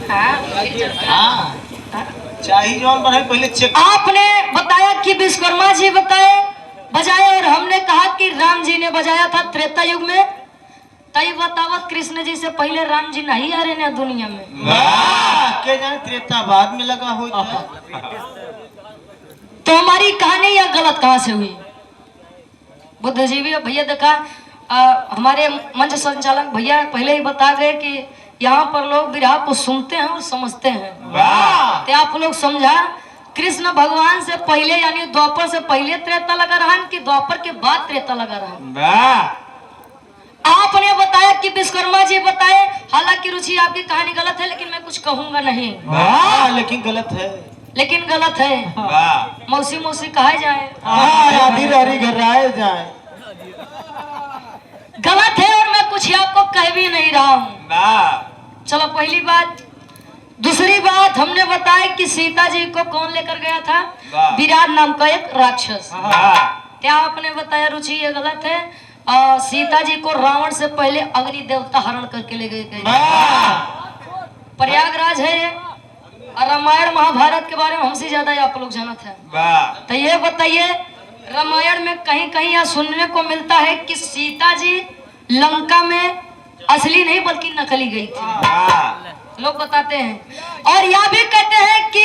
हाँ चाहिए जौन बने पहले चेक। आपने बताया कि विश्वकर्मा जी बजाए और हमने कहा कि राम जी ने बजाया था त्रेता युग में। तई बतावत कृष्ण जी से पहले राम जी नहीं आ रहे ना दुनिया में। के जाने त्रेता बाद में लगा हो। तो हमारी कहानी यह गलत कहाँ से हुई? बुद्धिजीवी भैया देखा हमारे मंच संचालक भैया पहले ही बता गए कि यहाँ पर लोग विरह को सुनते हैं और समझते हैं। तो आप लोग समझा कृष्ण भगवान से पहले यानी द्वापर से पहले त्रेता लगा रहा कि द्वापर के बाद त्रेता लगा रहा? आपने बताया कि विश्वकर्मा जी बताए, हालांकि रुचि आपकी कहानी गलत है लेकिन मैं कुछ कहूंगा नहीं। लेकिन गलत है। लेकिन गलत है। मौसी मौसी कहा जाए, आधी रारी घर आए जाए। गलत है और मैं कुछ आपको कह भी नहीं रहा हूँ। चलो पहली बात। दूसरी बात हमने बताया कि सीता जी को कौन लेकर गया था? विराट नाम का एक राक्षस। क्या आपने बताया रुचि ये गलत है? सीता जी को रावण से पहले अग्नि देवता हरण करके ले गए। प्रयागराज है ये। रामायण महाभारत के बारे में हमसे ज्यादा आप लोग जानते हैं। तो ये बताइए रामायण में कहीं कहीं यह सुनने को मिलता है कि सीता जी लंका में असली नहीं बल्कि नकली गई थी, लोग बताते हैं। और यह भी कहते हैं कि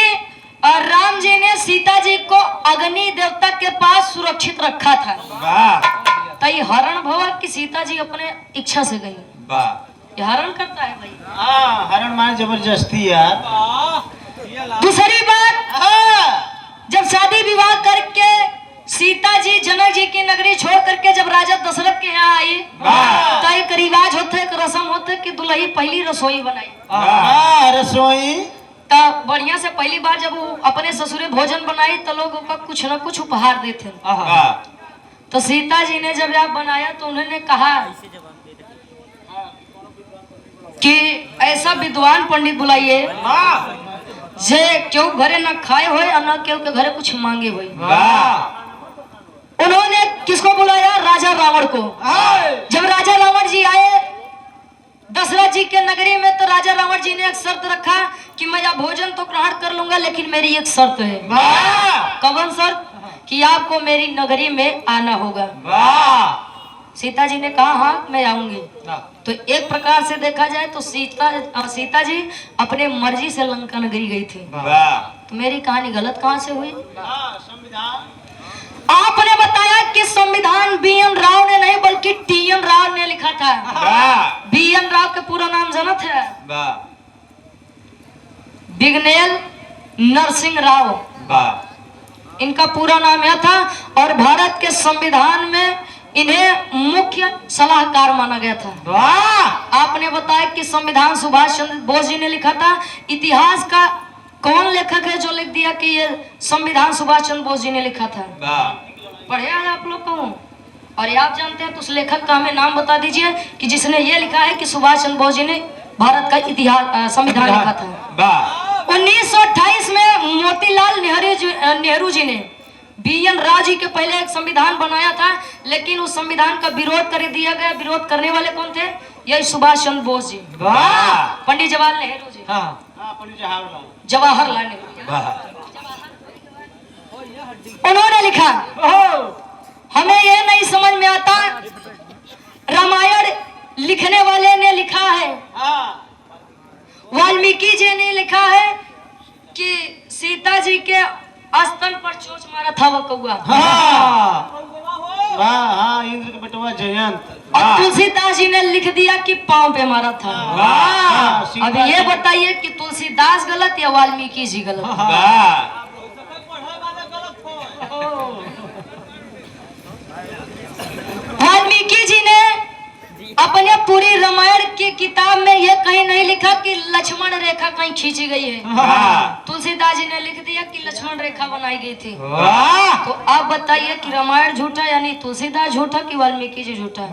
राम जी ने सीता जी को अग्नि देवता के पास सुरक्षित रखा था। तो ये हरण भवा कि सीता जी अपने इच्छा से गई? ये हरण करता है भाई। हरण माने जबरदस्ती यार। दूसरी बात, जब शादी विवाह करके सीता जी जनक जी की नगरी छोड़ करके जब राजा दशरथ के यहाँ आई तो एक रिवाज होते, एक रस्म होते कि दुल्ही पहली रसोई बनाई। रसोई तो बढ़िया से पहली बार जब वो अपने ससुरे भोजन बनाई तो लोग उसका कुछ न कुछ उपहार देते। तो सीता जी ने जब यह बनाया तो उन्होंने कहा कि ऐसा विद्वान पंडित बुलाइए जे क्यों घरे न खाए हो और न क्यों के घरे कुछ मांगे हो। उन्होंने किसको बुलाया? राजा रावण को। जब राजा रावण जी आए दशरथ जी के नगरी में तो राजा रावण जी ने एक शर्त रखा कि मैं यह भोजन तो ग्रहण कर लूंगा लेकिन मेरी एक शर्त है। कौन शर्त? कि आपको मेरी नगरी में आना होगा। सीता जी ने कहा हाँ मैं आऊंगी। तो एक प्रकार से देखा जाए तो सीता जी अपने मर्जी से लंका नगरी गई थी। तो मेरी कहानी गलत कहाँ से हुई? आपने बताया कि संविधान बी.एन. राव ने नहीं बल्कि टी.एन. राव ने लिखा था। बी.एन. राव के पूरा नाम जानत है? बिगनेल नरसिंह राव इनका पूरा नाम यह था। और भारत के संविधान में इन्हें मुख्य सलाहकार माना गया था। आपने बताया कि संविधान सुभाष चंद्र बोस जी ने लिखा था। इतिहास का कौन लेखक है जो लिख दिया कि ये संविधान सुभाष चंद्र बोस जी ने लिखा था? पढ़े हैं आप लोग को? और ये आप जानते हैं तो उस लेखक का हमें नाम बता दीजिए कि जिसने ये लिखा है कि सुभाष चंद्र बोस जी ने भारत का इतिहास संविधान लिखा था। 1928 में मोतीलाल नेहरू जी ने बी.एन. राव जी के पहले एक संविधान बनाया था लेकिन उस संविधान का विरोध कर दिया गया। विरोध करने वाले कौन थे? यही सुभाष चंद्र बोस जी, पंडित जवाहरलाल नेहरू जी, जवाहरलाल नेहरू। उन्होंने लिखा, हमें यह नहीं समझ में आता रामायण लिखने वाले ने लिखा है, वाल्मीकि जी ने लिखा है कि सीता जी के स्तन पर चोंच मारा था वो कौआ। इंद्र के बेटवा जयंत। और तुलसीदास जी ने लिख दिया कि पांव पे मारा था। अब ये बताइए कि तुलसीदास गलत या वाल्मीकि जी गलत? वाल्मीकि जी ने अपने पूरी रामायण की किताब में ये कहीं नहीं लिखा कि लक्ष्मण रेखा कहीं खींची गई है। तुलसीदास जी ने लिख दिया कि लक्ष्मण रेखा बनाई गई थी। तो आप बताइए कि रामायण झूठा यानी तुलसीदास झूठा कि वाल्मीकि जी झूठा?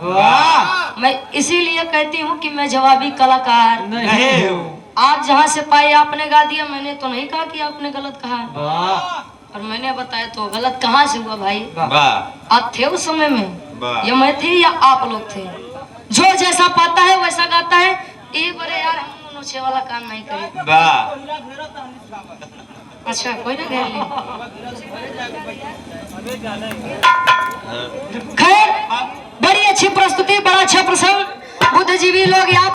मैं इसीलिए कहती हूँ कि मैं जवाबी कलाकार नहीं हूँ। आप जहाँ से पाए आपने गा दिया, मैंने तो नहीं कहा कि आपने गलत कहा। और मैंने बताया तो गलत कहाँ से हुआ भाई? आप थे उस समय में या मैं थी या आप लोग थे? जो जैसा पाता है वैसा गाता है। एक बार यार हम नोचे वाला काम नहीं करी। वाह अच्छा कोई ना घेर ली। खैर बड़ी अच्छी प्रस्तुति, बड़ा अच्छा प्रसंग। बुद्धिजीवी लोग यहाँ